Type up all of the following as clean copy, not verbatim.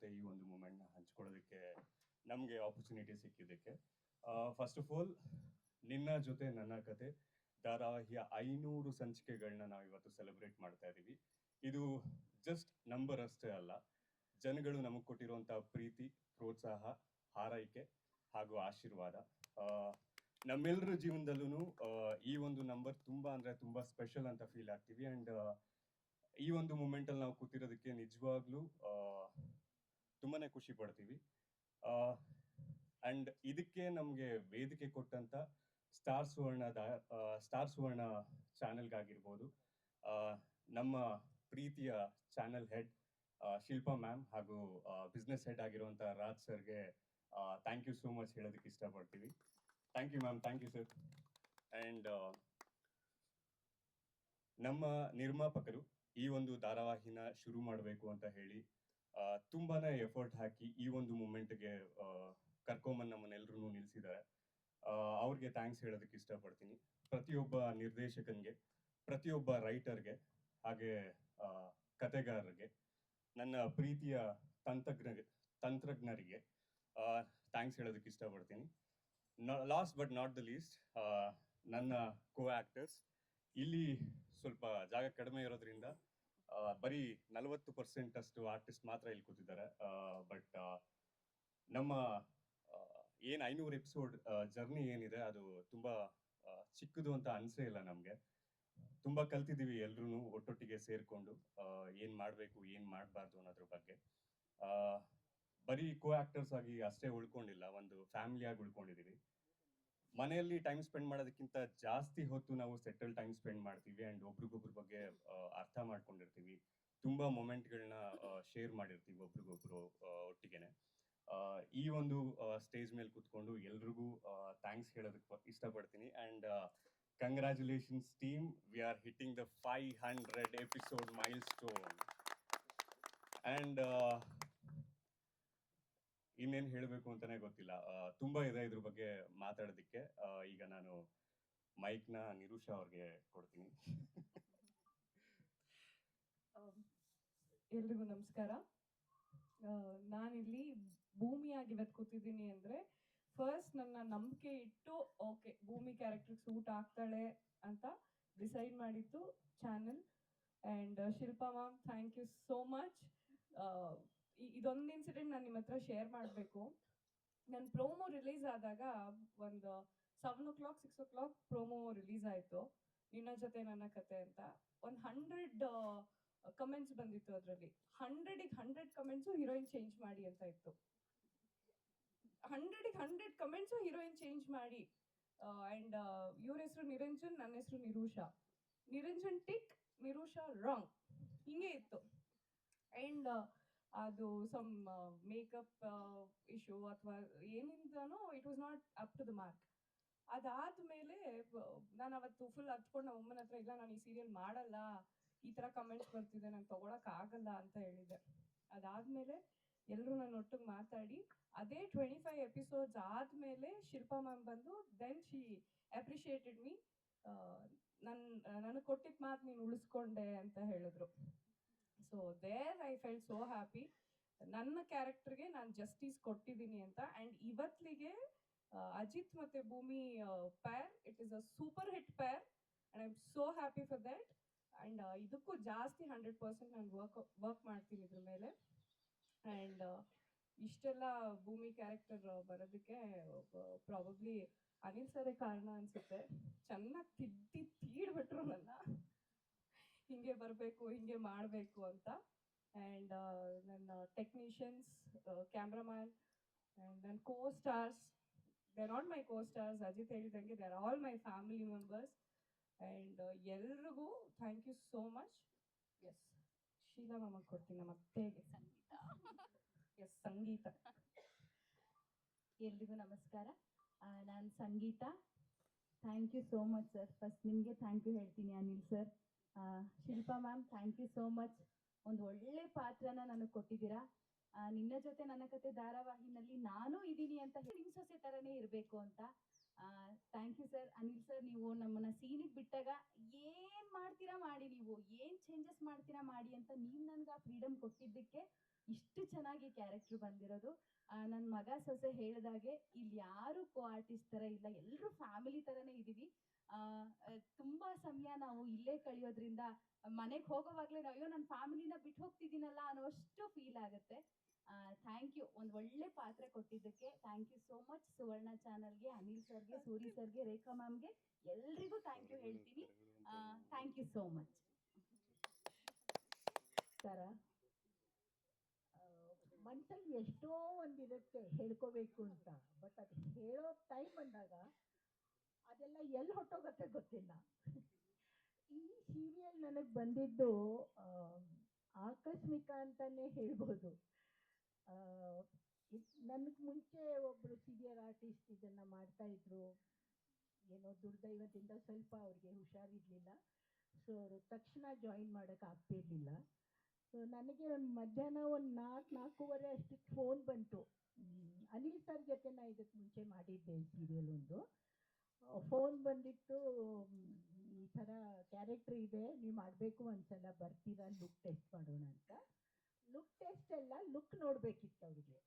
ಜೊತೆ ಈ ಒಂದು ಮೂಮೆಂಟ್ನ ಹಂಚ್ಕೊಳ್ಳೋದಕ್ಕೆ ನಮಗೆ ಆಪರ್ಚುನಿಟಿ ಸಿಕ್ಕಿದ್ದಕ್ಕೆ. ಫಸ್ಟ್ ಆಫ್ ಆಲ್, ನಿನ್ನ ಜೊತೆ ನನ್ನ ಕತೆ ಧಾರಾವಾಹಿಯ 500 ಸಂಚಿಕೆಗಳನ್ನ ನಾವು ಇವತ್ತು ಸೆಲೆಬ್ರೇಟ್ ಮಾಡ್ತಾ ಇದ್ದೀವಿ. ಇದು ಜಸ್ಟ್ ನಂಬರ್ ಅಷ್ಟೇ ಅಲ್ಲ, ಜನಗಳು ನಮಗೆ ಕೊಟ್ಟಿರುವಂಥ ಪ್ರೀತಿ, ಪ್ರೋತ್ಸಾಹ, ಹಾರೈಕೆ ಹಾಗೂ ಆಶೀರ್ವಾದ. ನಮ್ಮೆಲ್ಲರ ಜೀವನದಲ್ಲೂ ಈ ಒಂದು ನಂಬರ್ ತುಂಬ ಅಂದರೆ ತುಂಬ ಸ್ಪೆಷಲ್ ಅಂತ ಫೀಲ್ ಆಗ್ತೀವಿ. ಆ್ಯಂಡ್ ಈ ಒಂದು ಮೂಮೆಂಟಲ್ಲಿ ನಾವು ಕೂತಿರೋದಕ್ಕೆ ನಿಜವಾಗ್ಲೂ ತುಂಬಾ ಖುಷಿ ಪಡ್ತೀವಿ. ಆ್ಯಂಡ್ ಇದಕ್ಕೆ ನಮಗೆ ವೇದಿಕೆ ಕೊಟ್ಟಂಥ ಸ್ಟಾರ್ ಸುವರ್ಣ ಚಾನೆಲ್ಗಾಗಿರ್ಬೋದು, ನಮ್ಮ ಪ್ರೀತಿಯ ಚಾನೆಲ್ ಹೆಡ್ ಶಿಲ್ಪಾ ಮ್ಯಾಮ್ ಹಾಗೂ ಬಿಸ್ನೆಸ್ ಹೆಡ್ ಆಗಿರುವಂಥ ರಾಜ್ ಸರ್ಗೆ ಥ್ಯಾಂಕ್ ಯು ಸೋ ಮಚ್ ಹೇಳೋದಕ್ಕೆ ಇಷ್ಟಪಡ್ತೀವಿ. Thank you ma'am, thank you sir. And ನಮ್ಮ ನಿರ್ಮಾಪಕರು ಈ ಒಂದು ಧಾರಾವಾಹಿನ ಶುರು ಮಾಡಬೇಕು ಅಂತ ಹೇಳಿ ತುಂಬಾನೇ ಎಫರ್ಟ್ ಹಾಕಿ ಈ ಒಂದು ಮೂಮೆಂಟ್ಗೆ ಕರ್ಕೊಂಬಂದು ನಮ್ಮನ್ನೆಲ್ಲರೂ ನಿಲ್ಲಿಸಿದ್ದಾರೆ. ಅವ್ರಿಗೆ ಥ್ಯಾಂಕ್ಸ್ ಹೇಳೋದಕ್ಕೆ ಇಷ್ಟಪಡ್ತೀನಿ. ಪ್ರತಿಯೊಬ್ಬ ನಿರ್ದೇಶಕನಿಗೆ, ಪ್ರತಿಯೊಬ್ಬ ರೈಟರ್ಗೆ, ಹಾಗೆ ಕತೆಗಾರರಿಗೆ, ನನ್ನ ಪ್ರೀತಿಯ ತಂತ್ರಜ್ಞರಿಗೆ ಥ್ಯಾಂಕ್ಸ್ ಹೇಳೋದಕ್ಕೆ ಇಷ್ಟಪಡ್ತೀನಿ. Last but not the least, ನನ್ನ ಕೋ ಆ್ಯಕ್ಟರ್ಸ್. ಇಲ್ಲಿ ಸ್ವಲ್ಪ ಜಾಗ ಕಡಿಮೆ ಇರೋದ್ರಿಂದ ಬರೀ 40% ಅಷ್ಟು ಆರ್ಟಿಸ್ಟ್ ಮಾತ್ರ ಇಲ್ಲಿ ಕೂತಿದ್ದಾರೆ. ಬಟ್ ನಮ್ಮ ಏನು 500 ಎಪಿಸೋಡ್ ಜರ್ನಿ ಏನಿದೆ ಅದು ತುಂಬ ಚಿಕ್ಕದು ಅಂತ ಅನಿಸೇ ಇಲ್ಲ ನಮಗೆ. ತುಂಬ ಕಲ್ತಿದ್ದೀವಿ ಎಲ್ರೂ ಒಟ್ಟೊಟ್ಟಿಗೆ ಸೇರಿಕೊಂಡು, ಏನು ಮಾಡಬೇಕು ಏನು ಮಾಡಬಾರ್ದು ಅನ್ನೋದ್ರ ಬಗ್ಗೆ. ಬರೀ ಕೋ ಆ್ಯಕ್ಟರ್ಸ್ ಆಗಿ ಅಷ್ಟೇ ಉಳ್ಕೊಂಡಿಲ್ಲ, ಒಂದು ಫ್ಯಾಮಿಲಿಯಾಗಿ ಉಳ್ಕೊಂಡಿದ್ದೀವಿ. ಮನೆಯಲ್ಲಿ ಟೈಮ್ ಸ್ಪೆಂಡ್ ಮಾಡೋದಕ್ಕಿಂತ ಜಾಸ್ತಿ ಹೊತ್ತು ನಾವು ಸೆಟಲ್ ಟೈಮ್ ಸ್ಪೆಂಡ್ ಮಾಡ್ತೀವಿ. ಆ್ಯಂಡ್ ಒಬ್ರಿಗೊಬ್ರ ಬಗ್ಗೆ ಅರ್ಥ ಮಾಡ್ಕೊಂಡಿರ್ತೀವಿ. ತುಂಬ ಮೊಮೆಂಟ್ಗಳನ್ನ ಶೇರ್ ಮಾಡಿರ್ತೀವಿ ಒಬ್ರಿಗೊಬ್ರು ಒಟ್ಟಿಗೆನೆ. ಈ ಒಂದು ಸ್ಟೇಜ್ ಮೇಲೆ ಕೂತ್ಕೊಂಡು ಎಲ್ರಿಗೂ ಥ್ಯಾಂಕ್ಸ್ ಹೇಳೋದಕ್ಕೆ ಇಷ್ಟಪಡ್ತೀನಿ. And congratulations team, we are hitting the 500 episode milestone. And ಇನ್ನೇನು ಹೇಳಬೇಕು ಅಂತಾನೆ ಗೊತ್ತಿಲ್ಲ. ತುಂಬ ಇದೆ ಇದ್ರ ಬಗ್ಗೆ ಮಾತಾಡೋದಕ್ಕೆ. ಈಗ ನಾನು ಮೈಕ್ನ ನಿರುಷಾ ಅವ್ರಿಗೆ ಕೊಡ್ತೀನಿ. ಎಲ್ರಿಗೂ ನಮಸ್ಕಾರ. ನಾನಿಲ್ಲಿ ಭೂಮಿಯಾಗಿ ಇವತ್ತು ಕೂತಿದ್ದೀನಿ ಅಂದರೆ ಫಸ್ಟ್ ನನ್ನ ನಂಬಿಕೆ ಇಟ್ಟು ಓಕೆ ಭೂಮಿ ಕ್ಯಾರೆಕ್ಟರ್ಗೆ ಸೂಟ್ ಆಗ್ತಾಳೆ ಅಂತ ಡಿಸೈಡ್ ಮಾಡಿದ್ದು channel. And Shilpa ma'am, thank you so much. ಇದೊಂದು ಇನ್ಸಿಡೆಂಟ್ ನಾನು ನಿಮ್ಮ ಹತ್ರ ಶೇರ್ ಮಾಡಬೇಕು. ನನ್ನ ಪ್ರೋಮೋ ರಿಲೀಸ್ ಆದಾಗ ಒಂದು 7 o'clock 6 o'clock ಪ್ರೋಮೋ ರಿಲೀಸ್ ಆಯಿತು, ನಿನ್ನ ಜೊತೆ ನನ್ನ ಕತೆ ಅಂತ. ಒಂದು 100 ಕಮೆಂಟ್ಸ್ ಬಂದಿತ್ತು. ಅದರಲ್ಲಿ 100 ಕಮೆಂಟ್ಸು ಹೀರೋಯಿನ್ ಚೇಂಜ್ ಮಾಡಿ ಅಂತ ಇತ್ತು. 100 ಕಮೆಂಟ್ಸು ಹೀರೋಯಿನ್ ಚೇಂಜ್ ಮಾಡಿ. ಆ್ಯಂಡ್ ಇವ್ರ ಹೆಸರು ನಿರಂಜನ್, ನನ್ನ ಹೆಸರು ನಿರೂಷಾ. ನಿರಂಜನ್ ಟಿಕ್, ನಿರೂಷಾ ರಾಂಗ್, ಹಿಂಗೆ ಇತ್ತು. ಆ್ಯಂಡ್ ಅದು ಸಮ್ ಮೇಕಪ್ ಇಶ್ಯೂ ಅಥವಾ ಏನಿಂದನೋ it was not up to the mark. ಅದಾದಮೇಲೆ ನಾನು ಅವತ್ತು ಫುಲ್ ಹತ್ಕೊಂಡು ನಮ್ಮ ಅಮ್ಮನ ಹತ್ರ, ಇಲ್ಲ ನಾನು ಈ ಸೀರಿಯಲ್ ಮಾಡಲ್ಲ, ಈ ಥರ ಕಮೆಂಟ್ಸ್ ಬರ್ತಿದೆ, ನಾನು ತೊಗೊಳಕ್ಕಾಗಲ್ಲ ಅಂತ ಹೇಳಿದ್ದೆ. ಅದಾದಮೇಲೆ ಎಲ್ಲರೂ ನಾನು ಒಟ್ಟಿಗೆ ಮಾತಾಡಿ ಅದೇ 25 ಎಪಿಸೋಡ್ಸ್ ಆದಮೇಲೆ ಶಿಲ್ಪಾ ಮ್ಯಾಮ್ ಬಂದು ದೆನ್ ಶಿ ಅಪ್ರಿಷಿಯೇಟೆಡ್ ಮೀ. ನನಗೆ ಕೊಟ್ಟಿದ್ದ ಮಾತು ನೀನು ಉಳಿಸ್ಕೊಂಡೆ ಅಂತ ಹೇಳಿದ್ರು. So there I felt so happy, ನನ್ನ ಕ್ಯಾರೆಕ್ಟರ್ಗೆ ನಾನು ಜಸ್ಟಿಸ್ ಕೊಟ್ಟಿದ್ದೀನಿ ಅಂತ. ಆ್ಯಂಡ್ ಇವತ್ತಿಗೆ ಅಜಿತ್ ಮತ್ತು Bhoomi pair, it is a super hit pair and I am so happy for that. And ಇದಕ್ಕೂ ಜಾಸ್ತಿ 100% ನಾನು ವರ್ಕ್ ಮಾಡ್ತೀನಿ ಇದ್ರ ಮೇಲೆ. ಆ್ಯಂಡ್ ಇಷ್ಟೆಲ್ಲ ಭೂಮಿ ಕ್ಯಾರೆಕ್ಟರ್ ಬರೋದಕ್ಕೆ ಪ್ರಾಬಬ್ಲಿ ಅನಿಲ್ ಸರೇ ಕಾರಣ ಅನಿಸುತ್ತೆ. ಚೆನ್ನಾಗಿ ತೀಡ್ಬಿಟ್ರು ನನ್ನ, ಹಿಂಗೆ ಬರಬೇಕು ಹಿಂಗೆ ಮಾಡಬೇಕು ಅಂತ. ಆ್ಯಂಡ್ ನನ್ನ ಟೆಕ್ನಿಷಿಯನ್ಸ್, ಕ್ಯಾಮ್ರಾಮ್ಯಾನ್ ಆ್ಯಂಡ್ ನನ್ನ costars, they are not my costars, Ajith ಹೇಳಿದಂಗೆ they are all my family members. And ಎಲ್ರಿಗೂ thank you so much. Yes, Sheela ಮ್ಯಾಮಗೆ ಕೊಡ್ತೀನಿ, ನಮ್ಮ ಅತ್ತೆಗೆ. ಸಂಗೀತ. ಎಸ್, ಸಂಗೀತ. ಎಲ್ರಿಗೂ ನಮಸ್ಕಾರ. ನಾನು Sangeetha. Thank you so much sir. First ನಿಮಗೆ ಥ್ಯಾಂಕ್ ಯು ಹೇಳ್ತೀನಿ Anil sir. Shilpa ma'am, thank you so much. ಒಂದು ಒಳ್ಳೆ ಪಾತ್ರನ ನನಗೆ ಕೊಟ್ಟಿದ್ದೀರಾ. ನಿನ್ನ ಜೊತೆ ನನ್ನ ಕತೆ ಧಾರಾವಾಹಿನಲ್ಲಿ ನಾನು ಇದ್ದೀನಿ ಅಂತ ನಿಮ್ಮ ಸೊಸೆ ಥರನೇ ಇರಬೇಕು ಅಂತ. Thank you sir. Anil sir, ನೀವು ನಮ್ಮನ್ನು ಸೀನಿಗೆ ಬಿಟ್ಟಾಗ ಏನು ಮಾಡ್ತೀರಾ ಮಾಡಿ, ನೀವು ಏನು ಚೇಂಜಸ್ ಮಾಡ್ತೀರಾ ಮಾಡಿ ಅಂತ ನೀವು ನನಗೆ ಆ ಫ್ರೀಡಮ್ ಕೊಟ್ಟಿದ್ದಕ್ಕೆ ಇಷ್ಟು ಚೆನ್ನಾಗಿ ಕ್ಯಾರೆಕ್ಟರ್ ಬಂದಿರೋದು. ನನ್ನ ಮಗ ಸೊಸೆ ಹೇಳಿದಾಗೆ ಇಲ್ಲಿ ಯಾರು ಕೋ ಆರ್ಟಿಸ್ಟ್ ಥರ ಇಲ್ಲ, ಎಲ್ಲರೂ ಫ್ಯಾಮಿಲಿ ಥರನೇ ಇದ್ದೀವಿ. ತುಂಬ ಸಮಯ ನಾವು ಇಲ್ಲೇ ಕಳೆಯೋದ್ರಿಂದ ಮನೆಗೆ ಹೋಗೋವಾಗಲೇ ಅಯ್ಯೋ ನನ್ನ ಫ್ಯಾಮಿಲಿನ ಬಿಟ್ಟು ಹೋಗ್ತಿದ್ದೀನಲ್ಲ ಅನ್ನೋಷ್ಟು ಫೀಲ್ ಆಗುತ್ತೆ. ಥ್ಯಾಂಕ್ ಯು, ಒಂದು ಒಳ್ಳೆ ಪಾತ್ರ ಕೊಟ್ಟಿದ್ದಕ್ಕೆ thank you so much. Suvarna ಚಾನಲ್ಗೆ, ಅನಿಲ್ ಸರ್ಗೆ, ಸೂರಿ ಸರ್ಗೆ, ರೇಖಾ ಮ್ಯಾಮ್ಗೆ ಎಲ್ರಿಗೂ ಥ್ಯಾಂಕ್ ಯು ಹೇಳ್ತೀನಿ. Thank you so much. ಸರ ಮನ್ಸಲ್ಲಿ ಎಷ್ಟೋ ಒಂದಿರುತ್ತೆ ಹೇಳ್ಕೋಬೇಕು ಅಂತ, ಬಟ್ ಅದು ಹೇಳೋ ಟೈಮ್ ಬಂದಾಗ ಅದೆಲ್ಲ ಎಲ್ಲಿ ಹೊಟ್ಟೋಗತ್ತೆ ಗೊತ್ತಿಲ್ಲ. ಈ ಸೀರಿಯಲ್ ನನಗೆ ಬಂದಿದ್ದು ಆಕಸ್ಮಿಕ ಅಂತಲೇ ಹೇಳ್ಬೋದು. ನನಗೆ ಮುಂಚೆ ಒಬ್ಬರು ಸೀನಿಯರ್ ಆರ್ಟಿಸ್ಟ್ ಇದನ್ನು ಮಾಡ್ತಾಯಿದ್ರು. ಏನೋ ದುರ್ದೈವದಿಂದ ಸ್ವಲ್ಪ ಅವ್ರಿಗೆ ಹುಷಾರಿರಲಿಲ್ಲ, ಸೊ ಅವರು ತಕ್ಷಣ ಜಾಯಿನ್ ಮಾಡೋಕ್ಕೆ ಆಗ್ತಿರ್ಲಿಲ್ಲ. ಸೊ ನನಗೆ ಒಂದು ಮಧ್ಯಾಹ್ನ ಒಂದು 4-4:15 ಅಷ್ಟಕ್ಕೆ ಫೋನ್ ಬಂತು. ಅನಿಲ್ ಸರ್ ಜೊತೆ ನಾನು ಇದಕ್ಕೆ ಮುಂಚೆ ಮಾಡಿದ್ದೆ ಸೀರಿಯಲ್ ಒಂದು. ಫೋನ್ ಬಂದಿತ್ತು, ಈ ಥರ ಕ್ಯಾರೆಕ್ಟ್ರ್ ಇದೆ, ನೀವು ಮಾಡಬೇಕು, ಒಂದ್ಸಲ ಬರ್ತೀರಾ ಲುಕ್ ಟೆಸ್ಟ್ ಮಾಡೋಣ ಅಂತ. ಲುಕ್ ಟೆಸ್ಟ್ ಎಲ್ಲ ಲುಕ್ ನೋಡಬೇಕಿತ್ತು ಅವರಿಗೆ.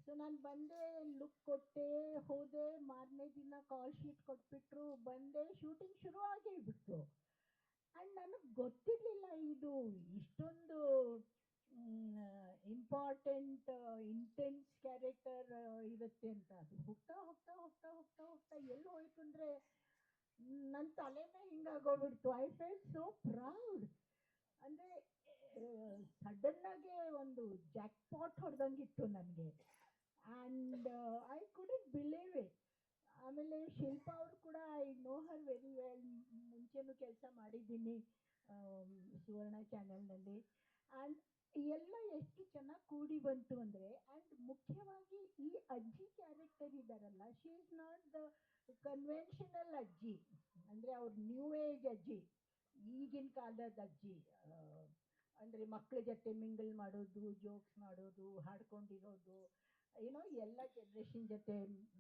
ಸೊ ನಾನು ಬಂದೆ, ಲುಕ್ ಕೊಟ್ಟೆ, ಹೋದೆ. ಮಾರನೇ ದಿನ ಕಾಲ್ ಶೀಟ್ ಕೊಟ್ಬಿಟ್ರು, ಬಂದೆ, ಶೂಟಿಂಗ್ ಶುರು ಆಗೇ ಬಿಡ್ತು. ಆ್ಯಂಡ್ ನನಗೆ ಗೊತ್ತಿರಲಿಲ್ಲ ಇದು ಇಷ್ಟೊಂದು ಇಂಪಾರ್ಟೆಂಟ್ ಇಂಟೆನ್ಸ್ ಕ್ಯಾರೆಕ್ಟರ್ ಇರುತ್ತೆ ಅಂತ. ಅದು ಹೋಗ್ತಾ ಹೋಗ್ತಾ ಹೋಗ್ತಾ ಹೋಗ್ತಾ ಹೋಗ್ತಾ ಎಲ್ಲಿ ಹೋಯ್ತು ಅಂದರೆ ನನ್ನ ತಲೆನೇ ಹಿಂಗಾಗೋಗ್ಬಿಡ್ತು. I felt so proud. ಅಂದರೆ ಸಡನ್ನಾಗೆ ಒಂದು ಜಾಕ್ ಪಾಟ್ ಹೊಡೆದಂಗಿತ್ತು ನನಗೆ. And I couldn't believe it. ಆಮೇಲೆ ಶಿಲ್ಪಾ ಅವರು ಕೂಡ I know her very well, ಮುಂಚೆನೂ ಕೆಲಸ ಮಾಡಿದ್ದೀನಿ ಸುವರ್ಣ ಚಾನಲ್ನಲ್ಲಿ. ಆ್ಯಂಡ್ ಎಲ್ಲ ಎಷ್ಟು ಚೆನ್ನಾಗಿ ಕೂಡಿ ಬಂತು ಅಂದರೆ, ಆ್ಯಂಡ್ ಮುಖ್ಯವಾಗಿ ಈ ಅಜ್ಜಿ ಕ್ಯಾರೆಕ್ಟರ್ ಇದ್ದಾರಲ್ಲ, she is not the conventional ಅಜ್ಜಿ, ಅಂದರೆ ಅವ್ರು ನ್ಯೂ ಏಜ್ ಅಜ್ಜಿ, ಈಗಿನ ಕಾಲದ ಅಜ್ಜಿ. ಅಂದರೆ ಮಕ್ಕಳ ಜೊತೆ ಮಿಂಗಲ್ ಮಾಡೋದು, ಜೋಕ್ಸ್ ಮಾಡೋದು, ಹಾಡ್ಕೊಂಡಿರೋದು, ಏನೋ ಎಲ್ಲ ಜನ್ರೇಷನ್ ಜೊತೆ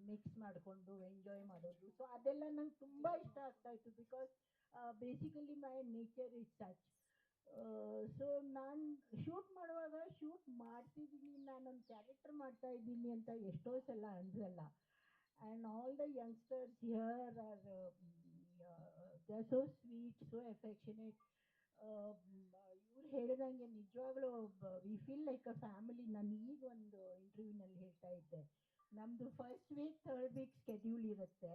ಮಿಕ್ಸ್ ಮಾಡಿಕೊಂಡು ಎಂಜಾಯ್ ಮಾಡೋದು. ಸೊ ಅದೆಲ್ಲ ನಂಗೆ ತುಂಬ ಇಷ್ಟ ಆಗ್ತಾಯಿತ್ತು, because basically my nature is such. So ನಾನು ಶೂಟ್ ಮಾಡುವಾಗ ಶೂಟ್ ಮಾಡ್ತಿದ್ದೀನಿ, ನಾನೊಂದು ಕ್ಯಾರೆಕ್ಟರ್ ಮಾಡ್ತಾ ಇದ್ದೀನಿ ಅಂತ ಎಷ್ಟೋ ಸಲ ಅನ್ಸಲ್ಲ. And all the youngsters here are they are so sweet, so affectionate. ಇವ್ರು ಹೇಳಿದಂಗೆ ನಿಜವಾಗ್ಲೂ we feel like a family. ನಾನು ಈಗ ಒಂದು ಇಂಟರ್ವ್ಯೂನಲ್ಲಿ ಹೇಳ್ತಾ ಇದ್ದೆ, ನಮ್ಮದು first week 3rd weak schedule ಇರುತ್ತೆ.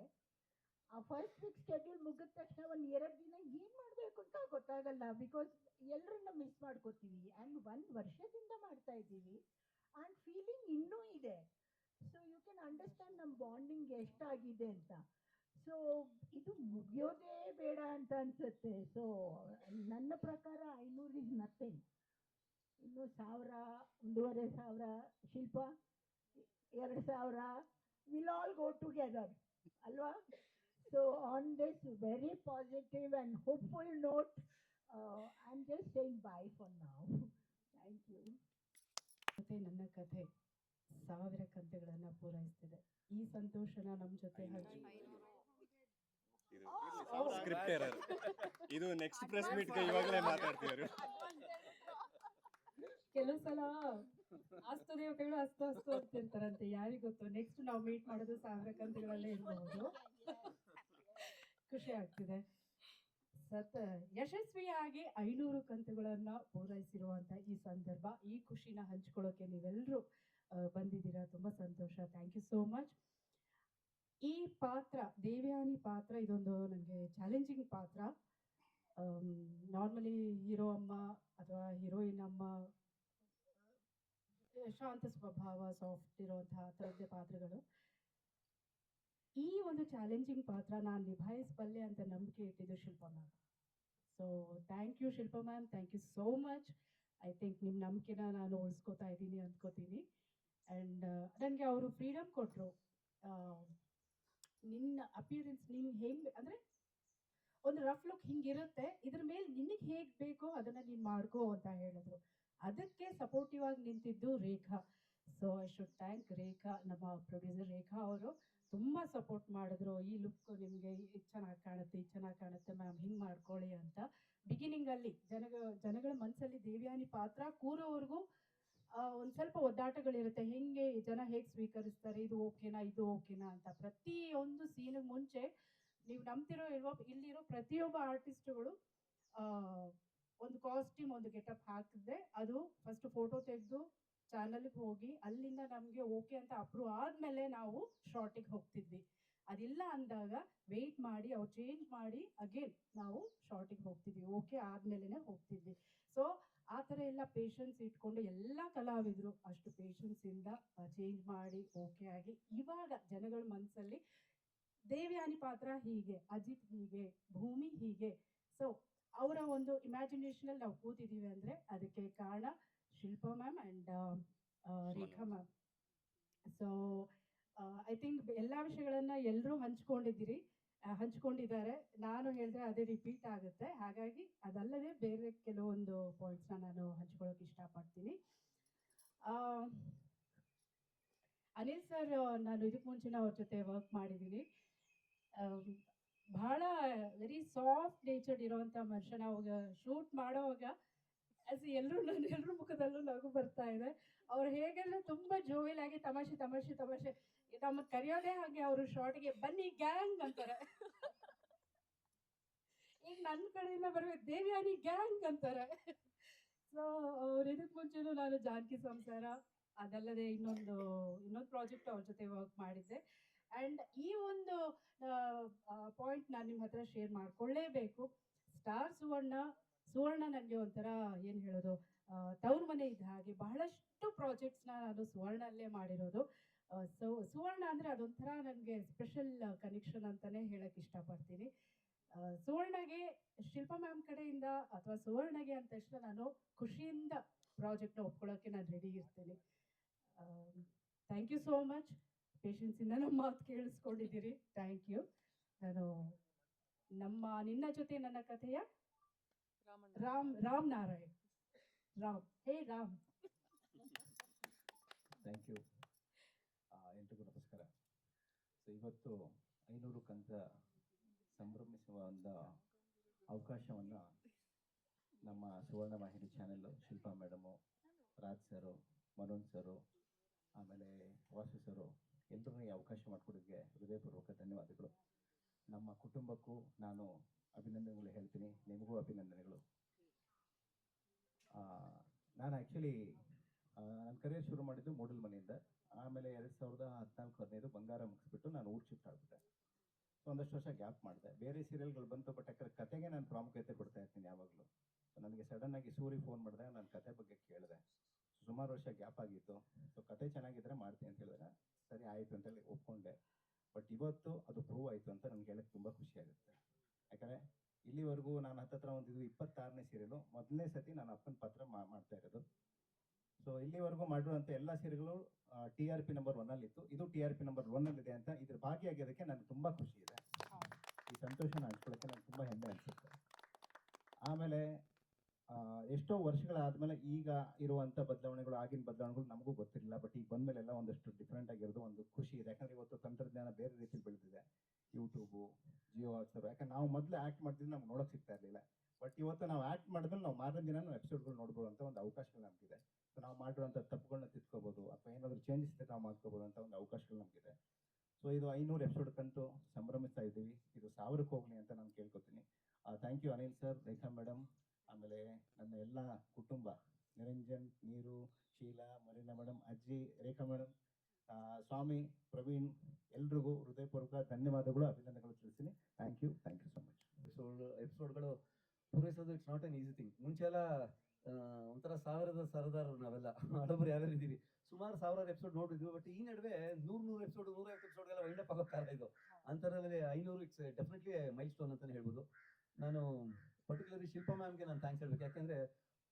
ಆ ಫಸ್ಟ್ ವೀಕ್ ಸ್ಕೆಡ್ಯೂಲ್ ಮುಗಿದ ತಕ್ಷಣ ಒಂದು 2 ದಿನ ಏನು ಮಾಡಬೇಕು ಅಂತ ಗೊತ್ತಾಗಲ್ಲ, ಬಿಕಾಸ್ ಎಲ್ಲರನ್ನ ಮಿಸ್ ಮಾಡ್ಕೋತೀವಿ. ಆ್ಯಂಡ್ 1 ವರ್ಷದಿಂದ ಮಾಡ್ತಾ ಇದ್ದೀವಿ, ಆ್ಯಂಡ್ ಫೀಲಿಂಗ್ ಇನ್ನೂ ಇದೆ. ಸೊ ಯು ಕ್ಯಾನ್ ಅಂಡರ್ಸ್ಟ್ಯಾಂಡ್ ನಮ್ಮ ಬಾಂಡಿಂಗ್ ಎಷ್ಟಾಗಿದೆ ಅಂತ. ಸೊ ಇದು ಮುಗಿಯೋದೇ ಬೇಡ ಅಂತ ಅನಿಸುತ್ತೆ. ಸೊ ನನ್ನ ಪ್ರಕಾರ 500 ಇಸ್ ನಥಿಂಗ್. ಇನ್ನು 1000, 1500, Shilpa 2000, will all go together ಅಲ್ವಾ? So on this very positive and hopeful note, I am just saying bye for now. Thank you. ಮತ್ತೆ ನನ್ನ ಕಥೆ 1000 ಕಂತೆಗಳನ್ನು ಪೂರೈಸ್ತಿದೆ. ಈ ಸಂತೋಷನ ನಮ್ಮ ಜೊತೆ ಹಂಚಿ ಸ್ಕ್ರಿಪ್ಟ್ ಎರರ್. ಇದು ನೆಕ್ಸ್ಟ್ ಪ್ರೆಸ್ ಮೀಟ್ಗೆ ಇವಾಗಲೇ ಮಾತಾಡ್ತಿದ್ದಾರೆ. ಕೆಲವು ಸಲ ಅಸ್ತು ದೇವತೆಗಳು ಅಸ್ತು ಅಸ್ತು ಅಂತಿರ್ತಾರಂತೆ, ಯಾರಿಗ್ ಗೊತ್ತು. ನೆಕ್ಸ್ಟ್ ನಾವು ಮೀಟ್ ಮಾಡೋದು 1000 ಕಂತೆಗಳಲ್ಲೇ ಇರಬಹುದು. ಖುಷಿ ಆಗ್ತಿದೆ. ಯಶಸ್ವಿಯಾಗಿ 500 ಕಂತುಗಳನ್ನ ಪೂರೈಸಿರುವಂತ ಈ ಸಂದರ್ಭ, ಈ ಖುಷಿನ ಹಂಚ್ಕೊಳ್ಳೋಕೆ ನೀವೆಲ್ಲರೂ ಬಂದಿದ್ದೀರಾ. ತುಂಬಾ ಸಂತೋಷ. Thank you so much. ಈ ಪಾತ್ರ, ದೇವಯಾನಿ ಪಾತ್ರ, ಇದೊಂದು ನನಗೆ ಚಾಲೆಂಜಿಂಗ್ ಪಾತ್ರ. ನಾರ್ಮಲಿ ಹೀರೋ ಅಮ್ಮ ಅಥವಾ ಹೀರೋಯಿನ್ ಅಮ್ಮ ಶಾಂತ ಸ್ವಭಾವ, ಸಾಫ್ಟ್ ಇರುವಂತಹ ಥರದ್ದೇ ಪಾತ್ರಗಳು. ಈ ಒಂದು ಚಾಲೆಂಜಿಂಗ್ ಪಾತ್ರ ನಾನು ನಿಭಾಯಿಸಬಲ್ಲೆ ಅಂತ ನಂಬಿಕೆ ಇಟ್ಟಿದ್ದು Shilpa ma'am. So thank you Shilpa ma'am, thank you so much. I think ನಿಮ್ಮ ನಂಬಿಕೆನ ನಾನು ಉಳಿಸ್ಕೋತಾ ಇದ್ದೀನಿ ಅಂದ್ಕೋತೀನಿ. ಆ್ಯಂಡ್ ನನಗೆ ಅವರು ಫ್ರೀಡಮ್ ಕೊಟ್ಟರು. ನಿನ್ನ ಅಪಿಯರೆನ್ಸ್ ನೀನು ಹೇಗೆ ಅಂದರೆ ಒಂದು ರಫ್ ಲುಕ್ ಹಿಂಗಿರುತ್ತೆ, ಇದ್ರ ಮೇಲೆ ನಿನಗೆ ಹೇಗೆ ಬೇಕೋ ಅದನ್ನು ನೀನು ಮಾಡ್ಕೋ ಅಂತ ಹೇಳಿದ್ರು. ಅದಕ್ಕೆ ಸಪೋರ್ಟಿವ್ ಆಗಿ ನಿಂತಿದ್ದು ರೇಖಾ. ಸೊ ಐ ಶುಡ್ ಥ್ಯಾಂಕ್ ರೇಖಾ, ನಮ್ಮ ಪ್ರೊಡ್ಯೂಸರ್ ರೇಖಾ ಅವರು ತುಂಬ ಸಪೋರ್ಟ್ ಮಾಡಿದ್ರು. ಈ ಲುಕ್ ನಿಮಗೆ ಇದು ಚೆನ್ನಾಗಿ ಕಾಣುತ್ತೆ, ಇದು ಚೆನ್ನಾಗಿ ಕಾಣುತ್ತೆ ಮ್ಯಾಮ್, ಹಿಂಗೆ ಮಾಡ್ಕೊಳ್ಳಿ ಅಂತ. ಬಿಗಿನಿಂಗಲ್ಲಿ ಜನಗಳ ಮನಸ್ಸಲ್ಲಿ ದೇವಯಾನಿ ಪಾತ್ರ ಕೂರೋವರೆಗೂ ಒಂದು ಸ್ವಲ್ಪ ಒದ್ದಾಟಗಳಿರುತ್ತೆ, ಹೆಂಗೆ ಜನ ಹೇಗೆ ಸ್ವೀಕರಿಸ್ತಾರೆ, ಇದು ಓಕೆನಾ ಇದು ಓಕೆನಾ ಅಂತ. ಪ್ರತಿಯೊಂದು ಸೀನಿಗೆ ಮುಂಚೆ ನೀವು ನಂಬ್ತಿರೋ ಇಲ್ವೋ ಇಲ್ಲಿರೋ ಪ್ರತಿಯೊಬ್ಬ ಆರ್ಟಿಸ್ಟ್ಗಳು ಒಂದು ಕಾಸ್ಟ್ಯೂಮ್ ಒಂದು ಗೆಟಪ್ ಹಾಕಿದ್ರೆ ಅದು ಫಸ್ಟ್ ಫೋಟೋ ತೆಗೆದು ಚಾನಲ್ಗೆ ಹೋಗಿ ಅಲ್ಲಿಂದ ನಮಗೆ ಓಕೆ ಅಂತ ಅಪ್ರೂವ್ ಆದಮೇಲೆ ನಾವು ಶಾರ್ಟಿಗೆ ಹೋಗ್ತಿದ್ವಿ. ಅದಿಲ್ಲ ಅಂದಾಗ ವೆಯ್ಟ್ ಮಾಡಿ ಅವ್ರು ಚೇಂಜ್ ಮಾಡಿ ಅಗೇನ್ ನಾವು ಶಾರ್ಟಿಗೆ ಹೋಗ್ತಿದ್ವಿ, ಓಕೆ ಆದಮೇಲೆ ಹೋಗ್ತಿದ್ವಿ. ಸೊ ಆ ಥರ ಎಲ್ಲ ಪೇಷನ್ಸ್ ಇಟ್ಕೊಂಡು ಎಲ್ಲ ಕಲಾವಿದರು ಅಷ್ಟು ಪೇಷನ್ಸಿಂದ ಚೇಂಜ್ ಮಾಡಿ ಓಕೆ ಆಗಿ ಇವಾಗ ಜನಗಳ ಮನಸ್ಸಲ್ಲಿ ದೇವ್ಯಾನಿ ಪಾತ್ರ ಹೀಗೆ, ಅಜಿತ್ ಹೀಗೆ, ಭೂಮಿ ಹೀಗೆ. ಸೊ ಅವರ ಒಂದು ಇಮ್ಯಾಜಿನೇಷನಲ್ಲಿ ನಾವು ಕೂತಿದ್ದೀವಿ ಅಂದರೆ ಅದಕ್ಕೆ ಕಾರಣ Shilpa ma'am and Rekha ma'am. So I think ಎಲ್ಲ ವಿಷಯಗಳನ್ನು ಎಲ್ಲರೂ ಹಂಚ್ಕೊಂಡಿದ್ದಾರೆ. ನಾನು ಹೇಳಿದ್ರೆ ಅದೇ ರಿಪೀಟ್ ಆಗುತ್ತೆ, ಹಾಗಾಗಿ ಅದಲ್ಲದೆ ಬೇರೆ ಕೆಲವೊಂದು ಪಾಯಿಂಟ್ಸ್ನ ನಾನು ಹಂಚ್ಕೊಳ್ಳೋಕೆ ಇಷ್ಟಪಡ್ತೀನಿ. ಅನಿಲ್ ಸರ್, ನಾನು ಇದಕ್ಕೆ ಮುಂಚೆನ ಅವ್ರ ಜೊತೆ ವರ್ಕ್ ಮಾಡಿದ್ದೀನಿ. ಬಹಳ ವೆರಿ ಸಾಫ್ಟ್ ನೇಚರ್ಡ್ ಇರೋವಂಥ ಮನುಷ್ಯನ ಅವಾಗ ಶೂಟ್ ಮಾಡೋವಾಗ ಎಲ್ಲರ ಮುಖದಲ್ಲೂ ನಗು ಬರ್ತಾ ಇದೆ. ಅವ್ರು ಹೇಗೆಲ್ಲ ತುಂಬ ಜೋವಿಲ್ ಆಗಿ ತಮಾಷೆ ನಮ್ಮ ಕರೆಯೋದೇ ಹಾಗೆ. ಅವರು ಶಾರ್ಟ್ಗೆ ಬನ್ನಿ ಗ್ಯಾಂಗ್ ಅಂತಾರೆ. ಈಗ ನನ್ನ ಕಡೆಯಿಂದ ಬರ್ಬೇಕು ದೇವ್ಯಾನಿ ಗ್ಯಾಂಗ್ ಅಂತಾರೆ. ಸೊ ಅವ್ರು ಇದಕ್ಕೆ ಮುಂಚೆನೂ ನಾನು ಜಾನಕಿ ಸಂಸಾರ, ಅದಲ್ಲದೆ ಇನ್ನೊಂದು ಪ್ರಾಜೆಕ್ಟ್ ಅವ್ರ ಜೊತೆ ವರ್ಕ್ ಮಾಡಿದ್ದೆ. ಆ್ಯಂಡ್ ಈ ಒಂದು ಪಾಯಿಂಟ್ ನಾನು ನಿಮ್ಮ ಹತ್ರ ಶೇರ್ ಮಾಡ್ಕೊಳ್ಳೇಬೇಕು. ಸ್ಟಾರ್ ಸುವರ್ಣ ನನಗೆ ಒಂಥರ ಏನು ಹೇಳೋದು, ತವ್ರ ಮನೆ ಇದ್ದ ಹಾಗೆ. ಬಹಳಷ್ಟು ಪ್ರಾಜೆಕ್ಟ್ಸ್ನ ನಾನು ಸುವರ್ಣಲ್ಲೇ ಮಾಡಿರೋದು. ಸೊ ಸುವರ್ಣ ಅಂದರೆ ಅದೊಂಥರ ನನಗೆ ಸ್ಪೆಷಲ್ ಕನೆಕ್ಷನ್ ಅಂತಲೇ ಹೇಳೋಕ್ಕೆ ಇಷ್ಟಪಡ್ತೀನಿ. ಸುವರ್ಣಗೆ ಶಿಲ್ಪಾ ಮ್ಯಾಮ್ ಕಡೆಯಿಂದ ಅಥವಾ ಸುವರ್ಣಗೆ ಅಂದ ತಕ್ಷಣ ನಾನು ಖುಷಿಯಿಂದ ಪ್ರಾಜೆಕ್ಟ್ನ ಒಪ್ಕೊಳ್ಳೋಕ್ಕೆ ನಾನು ರೆಡಿ ಇರ್ತೀನಿ. Thank you so much. ಪೇಷನ್ಸಿಂದ ನಮ್ಮ ಮಾತು ಕೇಳಿಸ್ಕೊಂಡಿದ್ದೀರಿ, ಥ್ಯಾಂಕ್ ಯು. ನಾನು ನಿನ್ನ ಜೊತೆ ನನ್ನ ಕಥೆಯ ರಾಮ್ ನಾರಾಯಣ್ ಹೇ ರಾಮ್. Thank you. ಎಲ್ರಿಗೂ ನಮಸ್ಕಾರ. ಸೊ ಇವತ್ತು 500 ಕಂತ ಸಂಭ್ರಮಿಸುವ ಒಂದು ಅವಕಾಶವನ್ನು ನಮ್ಮ ಸುವರ್ಣ ವಾಹಿನಿ ಚಾನೆಲ್ಲು ಶಿಲ್ಪಾ ಮೇಡಮು, ರಾಜ್ ಸರು, ಮನೋಜ್ ಸರು, ಆಮೇಲೆ ವಾಸು ಸರು ಎಲ್ಲರೂ ಈ ಅವಕಾಶ ಮಾಡಿಕೊಡೋದಕ್ಕೆ ಹೃದಯಪೂರ್ವಕ ಧನ್ಯವಾದಗಳು. ನಮ್ಮ ಕುಟುಂಬಕ್ಕೂ ನಾನು ಅಭಿನಂದನೆಗಳು ಹೇಳ್ತೀನಿ, ನಿಮಗೂ ಅಭಿನಂದನೆಗಳು. ನಾನು ಆ್ಯಕ್ಚುಲಿ ನನ್ನ ಕರಿಯರ್ ಶುರು ಮಾಡಿದ್ದು ಮೂಡಲ್ ಮನೆಯಿಂದ. ಆಮೇಲೆ 2014-15 ಬಂಗಾರ ಮುಗಿಸ್ಬಿಟ್ಟು ನಾನು ಊರು ಶಿಫ್ಟ್ ಆಗಿಬಿಟ್ಟೆ. ಸೊ ಒಂದಷ್ಟು ವರ್ಷ ಗ್ಯಾಪ್ ಮಾಡಿದೆ. ಬೇರೆ ಸೀರಿಯಲ್ಗಳು ಬಂತು, ಬಟ್ ಯಾಕಂದ್ರೆ ಕತೆಗೆ ನಾನು ಪ್ರಾಮುಖ್ಯತೆ ಕೊಡ್ತಾ ಇರ್ತೀನಿ ಯಾವಾಗಲೂ. ಸೊ ನನಗೆ ಸಡನ್ನಾಗಿ ಸೂರಿ ಫೋನ್ ಮಾಡಿದೆ, ನಾನು ಕತೆ ಬಗ್ಗೆ ಕೇಳಿದೆ. ಸುಮಾರು ವರ್ಷ ಗ್ಯಾಪ್ ಆಗಿತ್ತು. ಸೊ ಕತೆ ಚೆನ್ನಾಗಿದ್ದರೆ ಮಾಡ್ತೀನಿ ಅಂತ ಹೇಳಿದ್ರೆ ಸರಿ ಆಯಿತು ಅಂತೇಳಿ ಒಪ್ಕೊಂಡೆ. ಬಟ್ ಇವತ್ತು ಅದು ಪ್ರೂವ್ ಆಯಿತು ಅಂತ ನನಗೆ ಹೇಳಕ್ಕೆ ತುಂಬ ಖುಷಿ ಆಗುತ್ತೆ. ಯಾಕಂದರೆ ಇಲ್ಲಿವರೆಗೂ ನಾನು ಹತ್ತತ್ರ ಇದು 26ನೇ ಸೀರಿಯಲು, ಮೊದಲನೇ ಸತಿ ನಾನು ಅಪ್ಪನ ಪಾತ್ರ ಮಾಡ್ತಾ ಇರೋದು. ಸೊ ಇಲ್ಲಿವರೆಗೂ ಮಾಡಿರುವಂಥ ಎಲ್ಲ ಸೀರಿಯಲ್ಗಳು TRP ನಂಬರ್ 1ಅಲ್ಲಿತ್ತು. ಇದು TRP ನಂಬರ್ 1ಅಲ್ಲಿದೆ ಅಂತ ಇದ್ರ ಭಾಗಿಯಾಗಿರೋದಕ್ಕೆ ನನಗೆ ತುಂಬ ಖುಷಿ ಇದೆ. ಈ ಸಂತೋಷನ ಹಂಚ್ಕೊಳ್ಳೋಕ್ಕೆ ನನಗೆ ತುಂಬ ಹೆಮ್ಮೆ ಅನಿಸುತ್ತೆ. ಆಮೇಲೆ ಎಷ್ಟೋ ವರ್ಷಗಳಾದಮೇಲೆ ಈಗ ಇರುವಂಥ ಬದಲಾವಣೆಗಳು, ಆಗಿನ ಬದಲಾವಣೆಗಳು ನಮಗೂ ಗೊತ್ತಿರಲಿಲ್ಲ. ಬಟ್ ಈಗ ಬಂದಮೇಲೆಲ್ಲ ಒಂದಷ್ಟು ಡಿಫ್ರೆಂಟ್ ಆಗಿರೋದು ಒಂದು ಖುಷಿ ಇದೆ. ಯಾಕಂದರೆ ಇವತ್ತು ತಂತ್ರಜ್ಞಾನ ಬೇರೆ ರೀತಿಲಿ ಬೆಳೆದಿದೆ. YouTube, Jio Hotstar. ಯಾಕಂದ್ರೆ ನಾವು ಮೊದಲು ಆ್ಯಕ್ಟ್ ಮಾಡ್ತಿದ್ದು ನಮ್ಗೆ ನೋಡೋಕೆ ಸಿಗ್ತಾ ಇರಲಿಲ್ಲ. ಬಟ್ ಇವತ್ತು ನಾವು ಆ್ಯಕ್ಟ್ ಮಾಡಿದ್ಮೇಲೆ ನಾವು ಮಾರನೇ ದಿನ ಎಪಿಸೋಡ್ಗಳು ನೋಡ್ಬೋದು ಅಂತ ಒಂದು ಅವಕಾಶಗಳು ನಮಗಿದೆ. ಸೊ ನಾವು ಮಾಡಿರುವಂಥ ತಪ್ಪುಗಳನ್ನ ತಿದ್ಕೋಬೋದು, ಅಥವಾ ಏನಾದರೂ ಚೇಂಜಸ್ ಇದ್ದರೆ ನಾವು ಮಾಡ್ಕೋಬೋದು ಅಂತ ಒಂದು ಅವಕಾಶಗಳು ನಮಗಿದೆ. ಸೊ ಇದು 500 ಎಪಿಸೋಡ್ಗಂತೂ ಸಂಭ್ರಮಿಸ್ತಾ ಇದ್ದೀವಿ. ಇದು 1000ಕ್ಕೆ ಹೋಗಲಿ ಅಂತ ನಾನು ಕೇಳ್ಕೊತೀನಿ. Thank you Anil sir, Rekha madam, ಆಮೇಲೆ ನನ್ನ ಎಲ್ಲ ಕುಟುಂಬ, ನಿರಂಜನ್, ನೀರು, ಶೀಲಾ, ಮರೀನಾ ಮೇಡಮ್, ಅಜ್ಜಿ, ರೇಖಾ ಮೇಡಮ್, ಸ್ವಾಮಿ, ಪ್ರವೀಣ್, ಎಲ್ರಿಗೂ ಹೃದಯಪೂರ್ವಕ ಧನ್ಯವಾದಗಳು, ಅಭಿನಂದನೆಗಳು ತಿಳಿಸ್ತೀನಿ. Thank you so much. ಎಪಿಸೋಡ್ಗಳು ಪೂರೈಸೋದು it's not an easy thing. ಮುಂಚೆ ಎಲ್ಲ ಒಂಥರ 1000ದ ಸರದಾರರು ನಾವೆಲ್ಲ ಹಡಬರು ಯಾರ್ಯಾರು ಇದ್ದೀವಿ, ಸುಮಾರು 1000 ಎಪಿಸೋಡ್ ನೋಡಿದ್ವಿ. ಬಟ್ ಈ ನಡುವೆ 100 ಎಪಿಸೋಡ್, 150 ಎಪಿಸೋಡ್ಗೆಲ್ಲ ವೈಂಡಪ್ ಆಗೋ ಕಾರಣ ಇದು. ಅಂಥದ್ರಲ್ಲಿ 500 ಇಟ್ಸ್ ಡೆಫಿನೆಟ್ಲಿ ಮೈಲ್ ಸ್ಟೋನ್ ಅಂತಲೇ ಹೇಳ್ಬೋದು. ನಾನು ಪರ್ಟಿಕ್ಯುಲರ್ಲಿ ಶಿಲ್ಪಾ ಮ್ಯಾಮ್ಗೆ ನಾನು ಥ್ಯಾಂಕ್ಸ್ ಹೇಳ್ಬೇಕು. ಯಾಕೆಂದರೆ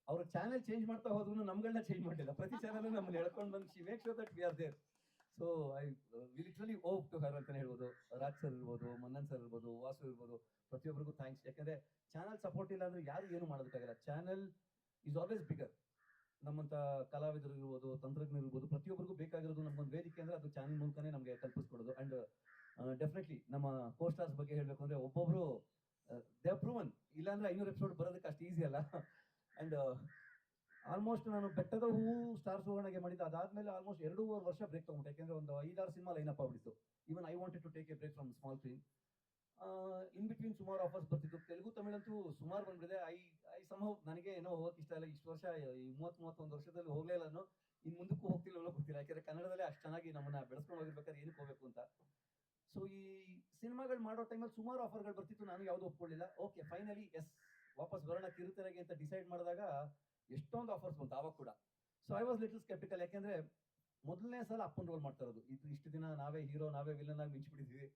ಅವ್ರ ಚಾನೆಲ್ ಚೇಂಜ್ ಮಾಡ್ತಾ ಹೋದ್ರು ನಮ್ಗಳನ್ನ ಚೇಂಜ್ ಮಾಡಿಲ್ಲ. ಪ್ರತಿ ಚಾನಲ್ ನಮ್ಮನ್ನು ಎಳ್ಕೊಂಡು ಬಂದು she make sure that we are there. So we literally owe to her ಅಂತಲೇ ಹೇಳ್ಬೋದು. ರಾಜ್ ಸರ್ ಇರ್ಬೋದು, ಮನ್ನನ್ ಸರ್ ಇರ್ಬೋದು, ವಾಸು ಇರ್ಬೋದು, ಪ್ರತಿಯೊಬ್ಬರಿಗೂ ಥ್ಯಾಂಕ್ಸ್. ಯಾಕಂದರೆ ಚಾನಲ್ ಸಪೋರ್ಟ್ ಇಲ್ಲ ಅಂದರೆ ಯಾರು ಏನು ಮಾಡೋದಕ್ಕಾಗಲ್ಲ. Channel is always bigger. ನಮ್ಮಂಥ ಕಲಾವಿದರು ಇರ್ಬೋದು, ತಂತ್ರಜ್ಞರು ಇರ್ಬೋದು, ಪ್ರತಿಯೊಬ್ಬರಿಗೂ ಬೇಕಾಗಿರೋದು ನಮ್ಗೊಂದು ವೇದಿಕೆ ಅಂದರೆ ಅದು ಚಾನಲ್ ಮೂಲಕನೇ ನಮಗೆ ಕಲ್ಪಿಸ್ಕೊಡೋದು. ಆ್ಯಂಡ್ ಡೆಫಿನೆಟ್ಲಿ ನಮ್ಮ ಕೋ ಸ್ಟಾರ್ಸ್ ಬಗ್ಗೆ ಹೇಳಬೇಕು ಅಂದರೆ ಒಬ್ಬೊಬ್ಬರು ದೇ ಆರ್ ಪ್ರೂವನ್. ಇಲ್ಲಾಂದರೆ 500 ಎಪಿಸೋಡ್ ಬರೋದಕ್ಕೆ ಅಷ್ಟು ಈಸಿ ಅಲ್ಲ. ಆ್ಯಂಡ್ ಆಲ್ಮೋಸ್ಟ್ ನಾನು ಬೆಟ್ಟದ ಹೂವು ಸ್ಟಾರ್ ಸುವರ್ಣಗೆ ಮಾಡಿದ್ದು, ಅದಾದ್ಮೇಲೆ ಆಲ್ಮೋಸ್ಟ್ 2.5 ವರ್ಷ ಬ್ರೇಕ್ ತಗೊಂಡೆ, ಯಾಕೆಂದ್ರೆ ಒಂದು 5-6 ಸಿನಿಮಾ ಲೈನಪ್ ಆಗ್ಬಿಟ್ಟಿತ್ತು. Even I wanted to take a break from small screen. In between ಸುಮಾರು ಆಫರ್ಸ್ ಬರ್ತಿತ್ತು, ತೆಲುಗು ತಮಿಳಂತೂ ಸುಮಾರು ಬಂದ್ಬಿಟ್ಟಿದೆ. ಐ ಸಂಭವ್ ನನಗೆ ಏನೋ ಹೋಗಕ್ಕೆ ಇಷ್ಟ ಇಲ್ಲ, ಇಷ್ಟು ವರ್ಷ ಈ 30-31 ವರ್ಷದಲ್ಲಿ ಹೋಗ್ಲೇ ಇಲ್ಲ ನಾನು, ಇನ್ನು ಮುಂದಕ್ಕೂ ಹೋಗ್ತಿಲ್ಲ ಗೊತ್ತಿಲ್ಲ, ಯಾಕಂದ್ರೆ ಕನ್ನಡದಲ್ಲೇ ಅಷ್ಟು ಚೆನ್ನಾಗಿ ನಮ್ಮನ್ನ ಬೆಳೆಸ್ಕೊಂಡು ಹೋಗಿರ್ಬೇಕಾದ್ರೆ ಏನಕ್ಕೆ ಹೋಗ್ಬೇಕು ಅಂತ. ಸೊ ಈ ಸಿನಿಮಾಗಳು ಮಾಡೋ ಟೈಮಲ್ಲಿ ಸುಮಾರು ಆಫರ್ಗಳು ಬರ್ತಿತ್ತು, ನಾನು ಯಾವುದು ಒಪ್ಕೊಳ್ಳಿಲ್ಲ. ಓಕೆ, ಫೈನಲಿ ಎಸ್, ವಾಪಸ್ ಬರೋಣ ಕಿರುತೆರೆಗೆ ಅಂತ ಡಿಸೈಡ್ ಮಾಡಿದಾಗ ಎಷ್ಟೊಂದು ಆಫರ್ಸ್ ಬಂತು ಆವಾಗ ಕೂಡ. So I was little sceptical, ಯಾಕೆಂದ್ರೆ ಮೊದಲನೇ ಸಲ ಅಪ್ಪನ ರೋಲ್ ಮಾಡ್ತಾ ಇರೋದು. ಇಷ್ಟು ದಿನ ನಾವೇ ಹೀರೋ ನಾವೇ ವಿಲನ್ ಆಗಿ ಮಿಂಚ್ಬಿಟ್ಟಿದ್ವಿ.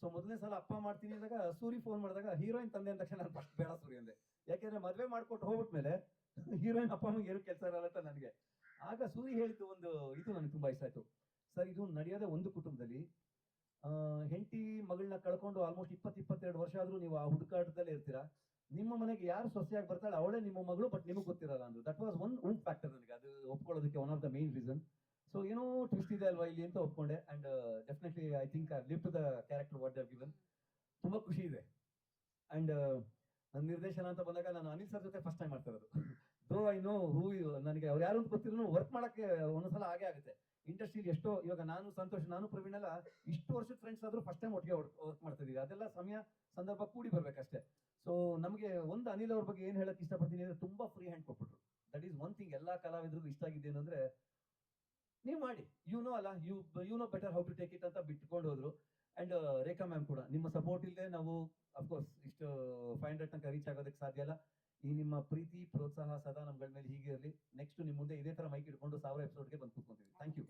ಸೊ ಮೊದಲನೇ ಸಲ ಅಪ್ಪ ಮಾಡ್ತೀನಿ ಅಂದಾಗ ಸೂರಿ ಫೋನ್ ಮಾಡಿದಾಗ ಹೀರೋಯಿನ್ ತಂದೆ ಅಂದ ತಕ್ಷಣ ನಾನು ಫಸ್ಟ್ ಬೇಡ ಸೂರಿ ಅಂದೆ, ಯಾಕೆಂದ್ರೆ ಮದುವೆ ಮಾಡ್ಕೊಟ್ಟು ಹೋಗ್ಬಿಟ್ಮೇಲೆ ಹೀರೋಯಿನ್ ಅಪ್ಪ ಅಮ್ಮಗೆ ಏನು ಕೆಲಸ ಇರಲ್ಲ ಅಂತ ನನಗೆ. ಆಗ ಸೂರಿ ಹೇಳಿದ್ದು ಒಂದು ಇದು ನನಗೆ ತುಂಬಾ ಇಷ್ಟ ಆಯ್ತು. ಸರ್, ಇದು ನಡೆಯೋದೇ ಒಂದು ಕುಟುಂಬದಲ್ಲಿ, ಹೆಂಡತಿ ಮಗಳನ್ನ ಕಳ್ಕೊಂಡು ಆಲ್ಮೋಸ್ಟ್ 20-22 ವರ್ಷ ಆದ್ರೂ ನೀವು ಆ ಹುಡುಕಾಟದಲ್ಲೇ ಇರ್ತೀರಾ. ನಿಮ್ಮ ಮನೆಗೆ ಯಾರು ಸೊಸೆಯಾಗಿ ಬರ್ತಾಳೆ ಅವಳೇ ನಿಮ್ಮ ಮಗಳು, ಬಟ್ ನಿಮಗೆ ಗೊತ್ತಿರಲ್ಲ ಅಂದ್ರು. ದಟ್ ವಾಸ್ ಒನ್ ಫ್ಯಾಕ್ಟರ್ ನನಗೆ ಅದು ಒಪ್ಕೊಳ್ಳೋದಕ್ಕೆ, one of the main reason. So ಏನೋ ಟ್ವಿಸ್ಟ್ ಇದೆ ಅಲ್ವಾ ಇಲ್ಲಿ ಅಂತ ಒಪ್ಕೊಂಡೆ. And definitely I think I live to the character what they have given. ತುಂಬಾ ಖುಷಿ ಇದೆ. ಅಂಡ್ ನನ್ನ ನಿರ್ದೇಶನ ಅಂತ ಬಂದಾಗ ನಾನು ಅನಿಲ್ ಸರ್ ಜೊತೆ ಫಸ್ಟ್ ಟೈಮ್ ಮಾಡ್ತಾ ಇರೋದು. ದೋ ಐ ನೋ ಹೂ, ನನಗೆ ಅವ್ರು ಯಾರು ಅಂತ ಗೊತ್ತಿದ್ರು ವರ್ಕ್ ಮಾಡಕ್ಕೆ ಒಂದೊಂದ್ಸಲ ಹಾಗೆ ಆಗುತ್ತೆ. ಇಂಡಸ್ಟ್ರಿಲಿ ಎಷ್ಟೋ, ಇವಾಗ ನಾನು ಸಂತೋಷ್, ನಾನು ಪ್ರವೀಣ್ ಎಲ್ಲ ಇಷ್ಟು ವರ್ಷದ ಫ್ರೆಂಡ್ಸ್ ಆದ್ರೂ ಫಸ್ಟ್ ಟೈಮ್ ಒಟ್ಟಿಗೆ ವರ್ಕ್ ಮಾಡ್ತಾ ಇದೀವಿ. ಅದೆಲ್ಲ ಸಮಯ ಸಂದರ್ಭ ಕೂಡಿ ಬರ್ಬೇಕಷ್ಟೇ. ಸೊ ನಮಗೆ ಒಂದು ಅನಿಲ್ ಅವ್ರ ಬಗ್ಗೆ ಏನ್ ಹೇಳಕ್ ಇಷ್ಟಪಡ್ತೀನಿ ಅಂದ್ರೆ, ತುಂಬಾ ಫ್ರೀ ಹ್ಯಾಂಡ್ ಕೊಟ್ಬಿಟ್ರು. ದಟ್ ಈಸ್ ಒನ್ ಥಿಂಗ್ ಎಲ್ಲಾ ಕಲಾವಿದ್ರಿಗೂ ಇಷ್ಟ ಆಗಿದೆ ಏನಂದ್ರೆ, ನೀವು ಮಾಡಿ, ಅಲ್ಲ you know better how to take it ಅಂತ ಬಿಟ್ಕೊಂಡು ಹೋದ್ರು. ಅಂಡ್ ರೇಖಾ ಮ್ಯಾಮ್ ಕೂಡ ನಿಮ್ಮ ಸಪೋರ್ಟ್ ಇಲ್ಲದೆ ನಾವು ಅಫ್ಕೋರ್ಸ್ ಇಷ್ಟು 500 ತನಕ ರೀಚ್ ಆಗೋದಕ್ಕೆ ಸಾಧ್ಯ ಇಲ್ಲ. ಈ ನಿಮ್ಮ ಪ್ರೀತಿ ಪ್ರೋತ್ಸಾಹ ಸದಾ ನಮ್ಗಳ ಮೇಲೆ ಹೀಗೆ ಇರಲಿ. ನೆಕ್ಸ್ಟ್ ನಿಮ್ ಮುಂದೆ ಇದೇ ತರ ಮೈಕ್ ಇಟ್ಕೊಂಡು 1000 ಎಪಿಸೋಡ್ಗೆ ಬಂದು ಕೂತ್ಕೊಂತೀವಿ. Thank you.